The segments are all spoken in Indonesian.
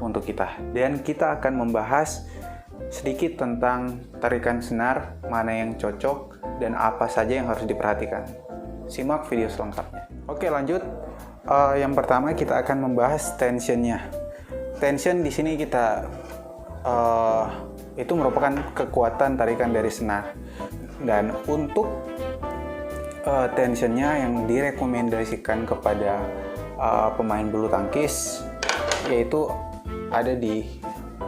untuk kita. Dan kita akan membahas sedikit tentang tarikan senar, mana yang cocok, dan apa saja yang harus diperhatikan. Simak video selengkapnya. Oke, lanjut. Yang pertama kita akan membahas tensionnya. Tension di sini kita itu merupakan kekuatan tarikan dari senar. Dan untuk tensionnya yang direkomendasikan kepada pemain bulu tangkis yaitu ada di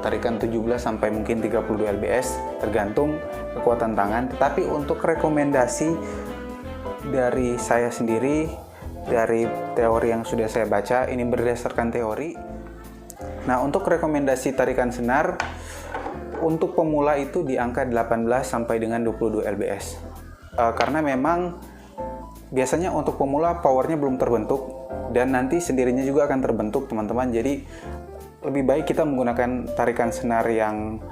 tarikan 17 sampai mungkin 32 lbs tergantung kekuatan tangan. Tetapi untuk rekomendasi dari saya sendiri, dari teori yang sudah saya baca, ini berdasarkan teori. Nah, untuk rekomendasi tarikan senar untuk pemula itu di angka 18 sampai dengan 22 lbs. Karena memang biasanya untuk pemula powernya belum terbentuk dan nanti sendirinya juga akan terbentuk, teman-teman. Jadi lebih baik kita menggunakan tarikan senar yang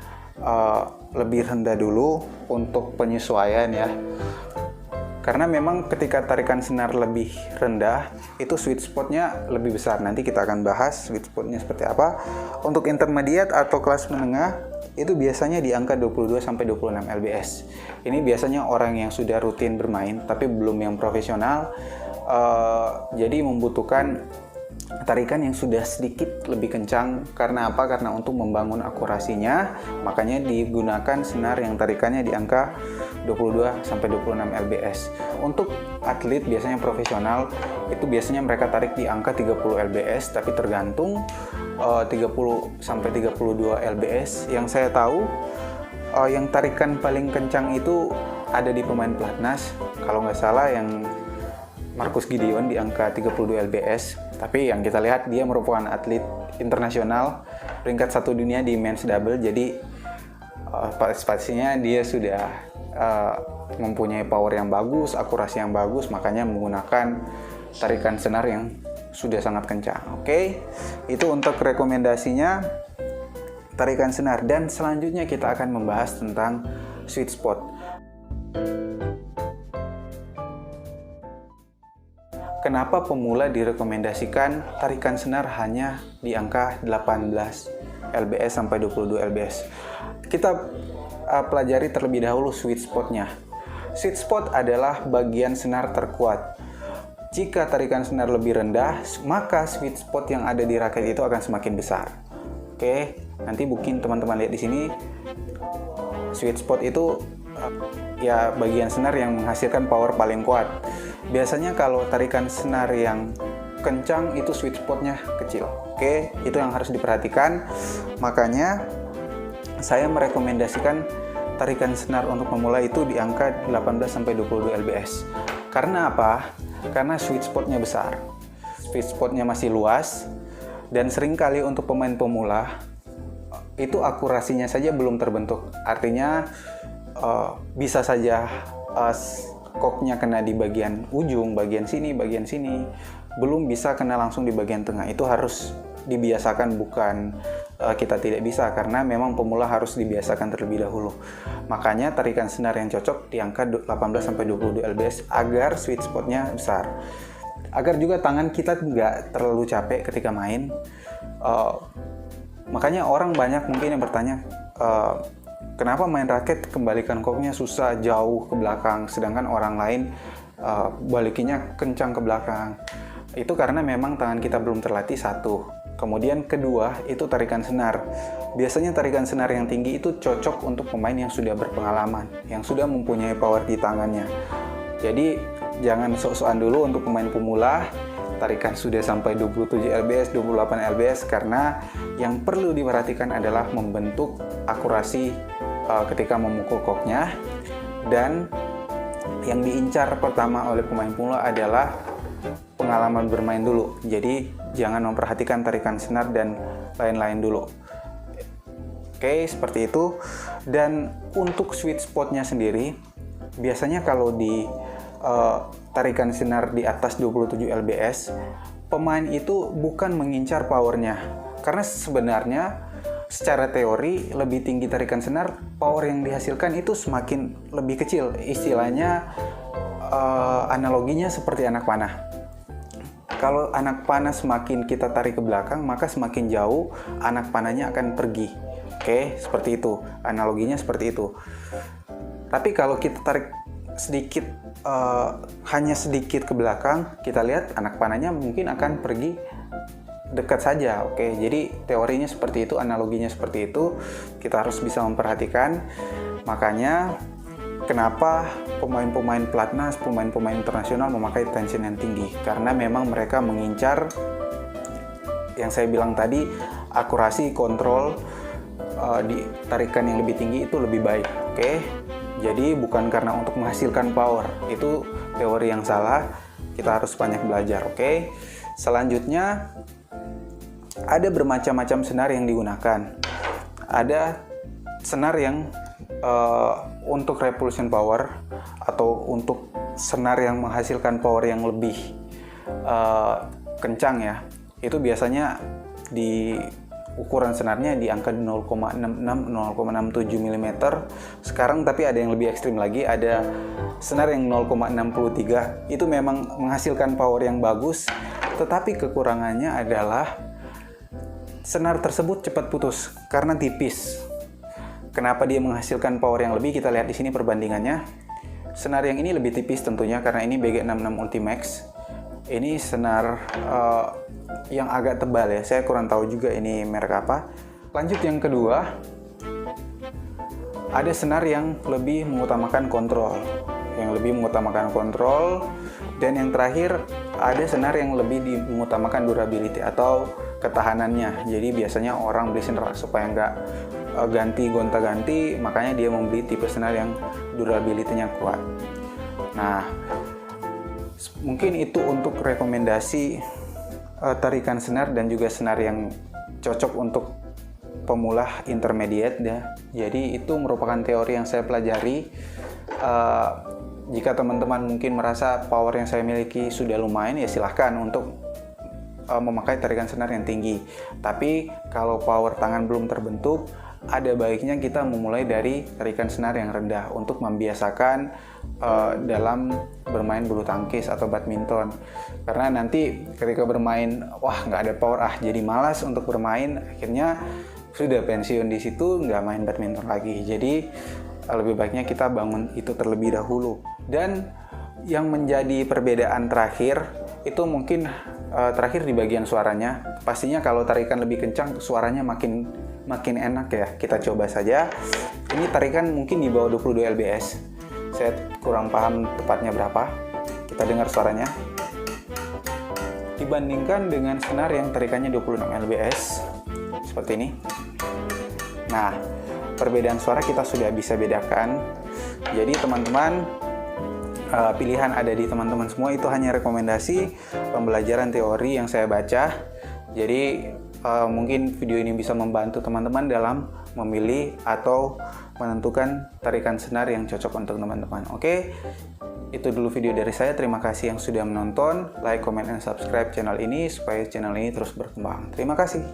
lebih rendah dulu untuk penyesuaian ya. Karena memang ketika tarikan senar lebih rendah, itu sweet spotnya lebih besar. Nanti kita akan bahas sweet spotnya seperti apa. Untuk intermediate atau kelas menengah, itu biasanya di angka 22 sampai 26 lbs. Ini biasanya orang yang sudah rutin bermain, tapi belum yang profesional. Jadi membutuhkan tarikan yang sudah sedikit lebih kencang. Karena apa? Karena untuk membangun akurasinya, makanya digunakan senar yang tarikannya di angka 22 sampai 26 lbs. Untuk atlet biasanya profesional itu biasanya mereka tarik di angka 30 lbs, tapi tergantung 30 sampai 32 lbs. Yang saya tahu yang tarikan paling kencang itu ada di pemain pelatnas, kalau nggak salah yang Marcus Gideon di angka 32 lbs. Tapi yang kita lihat dia merupakan atlet internasional peringkat 1 dunia di men's double. Jadi pastinya dia sudah mempunyai power yang bagus, akurasi yang bagus, makanya menggunakan tarikan senar yang sudah sangat kencang. Oke, itu untuk rekomendasinya tarikan senar. Dan selanjutnya kita akan membahas tentang sweet spot. Kenapa pemula direkomendasikan tarikan senar hanya di angka 18 lbs sampai 22 lbs? Kita pelajari terlebih dahulu sweet spotnya. Sweet spot adalah bagian senar terkuat. Jika tarikan senar lebih rendah, maka sweet spot yang ada di raket itu akan semakin besar. Oke, nanti mungkin teman-teman lihat di sini. Sweet spot itu ya bagian senar yang menghasilkan power paling kuat. Biasanya kalau tarikan senar yang kencang itu sweet spotnya kecil. Oke, itu yang harus diperhatikan. Makanya saya merekomendasikan tarikan senar untuk pemula itu di angka 18 sampai 22 lbs. Karena apa? Karena sweet spotnya besar. Sweet spotnya masih luas dan seringkali untuk pemain pemula itu akurasinya saja belum terbentuk. Artinya bisa saja koknya kena di bagian ujung, bagian sini, belum bisa kena langsung di bagian tengah. Itu harus dibiasakan, bukan kita tidak bisa, karena memang pemula harus dibiasakan terlebih dahulu. Makanya tarikan senar yang cocok di angka 18 sampai 22 lbs agar sweet spotnya besar. Agar juga tangan kita nggak terlalu capek ketika main. Makanya orang banyak mungkin yang bertanya, kenapa main raket kembalikan koknya susah, jauh ke belakang, sedangkan orang lain balikinya kencang ke belakang. Itu karena memang tangan kita belum terlatih, satu. Kemudian kedua, itu tarikan senar. Biasanya tarikan senar yang tinggi itu cocok untuk pemain yang sudah berpengalaman, yang sudah mempunyai power di tangannya. Jadi jangan sok-sokan dulu untuk pemain pemula, tarikan sudah sampai 27 lbs, 28 lbs, karena yang perlu diperhatikan adalah membentuk akurasi ketika memukul koknya. Dan yang diincar pertama oleh pemain pemula adalah pengalaman bermain dulu. Jadi jangan memperhatikan tarikan senar dan lain-lain dulu. Oke, seperti itu. Dan untuk sweet spotnya sendiri, biasanya kalau di tarikan senar di atas 27 lbs, pemain itu bukan mengincar powernya. Karena sebenarnya secara teori lebih tinggi tarikan senar, power yang dihasilkan itu semakin lebih kecil. Istilahnya analoginya seperti anak panah. Kalau anak panah semakin kita tarik ke belakang, maka semakin jauh anak panahnya akan pergi. Oke, seperti itu. Analoginya seperti itu. Tapi kalau kita tarik sedikit, hanya sedikit ke belakang, kita lihat anak panahnya mungkin akan pergi dekat saja. Oke, jadi teorinya seperti itu, analoginya seperti itu. Kita harus bisa memperhatikan. Makanya kenapa pemain-pemain pelatnas, pemain-pemain internasional memakai tension yang tinggi, karena memang mereka mengincar yang saya bilang tadi, akurasi kontrol di tarikan yang lebih tinggi itu lebih baik. Oke, jadi bukan karena untuk menghasilkan power, itu teori yang salah. Kita harus banyak belajar. Oke, selanjutnya ada bermacam-macam senar yang digunakan. Ada senar yang untuk repulsion power atau untuk senar yang menghasilkan power yang lebih kencang ya. Itu biasanya di ukuran senarnya di angka 0,66-0,67 mm. Sekarang tapi ada yang lebih ekstrim lagi, ada senar yang 0,63. Itu memang menghasilkan power yang bagus, tetapi kekurangannya adalah senar tersebut cepat putus karena tipis. Kenapa dia menghasilkan power yang lebih? Kita lihat di sini perbandingannya. Senar yang ini lebih tipis tentunya karena ini BG66 Ultimax. Ini senar yang agak tebal ya. Saya kurang tahu juga ini merek apa. Lanjut yang kedua, ada senar yang lebih mengutamakan kontrol. Dan yang terakhir, ada senar yang lebih mengutamakan durability atau ketahanannya. Jadi biasanya orang beli senar supaya nggak ganti gonta-ganti, makanya dia membeli tipe senar yang durability-nya kuat. Nah, mungkin itu untuk rekomendasi tarikan senar dan juga senar yang cocok untuk pemula intermediate ya. Jadi itu merupakan teori yang saya pelajari. Jika teman-teman mungkin merasa power yang saya miliki sudah lumayan, ya silahkan untuk memakai tarikan senar yang tinggi. Tapi kalau power tangan belum terbentuk, ada baiknya kita memulai dari tarikan senar yang rendah untuk membiasakan dalam bermain bulu tangkis atau badminton. Karena nanti ketika bermain, wah nggak ada power, jadi malas untuk bermain, akhirnya sudah pensiun di situ, nggak main badminton lagi. Jadi lebih baiknya kita bangun itu terlebih dahulu. Dan yang menjadi perbedaan terakhir itu mungkin terakhir di bagian suaranya. Pastinya kalau tarikan lebih kencang, suaranya makin enak ya. Kita coba saja. Ini tarikan mungkin di bawah 22 lbs. Saya kurang paham tepatnya berapa. Kita dengar suaranya. Dibandingkan dengan senar yang tarikannya 26 lbs seperti ini. Nah, perbedaan suara kita sudah bisa bedakan. Jadi teman-teman, pilihan ada di teman-teman semua. Itu hanya rekomendasi pembelajaran teori yang saya baca. Jadi mungkin video ini bisa membantu teman-teman dalam memilih atau menentukan tarikan senar yang cocok untuk teman-teman. Oke, itu dulu video dari saya. Terima kasih yang sudah menonton. Like, comment, dan subscribe channel ini supaya channel ini terus berkembang. Terima kasih.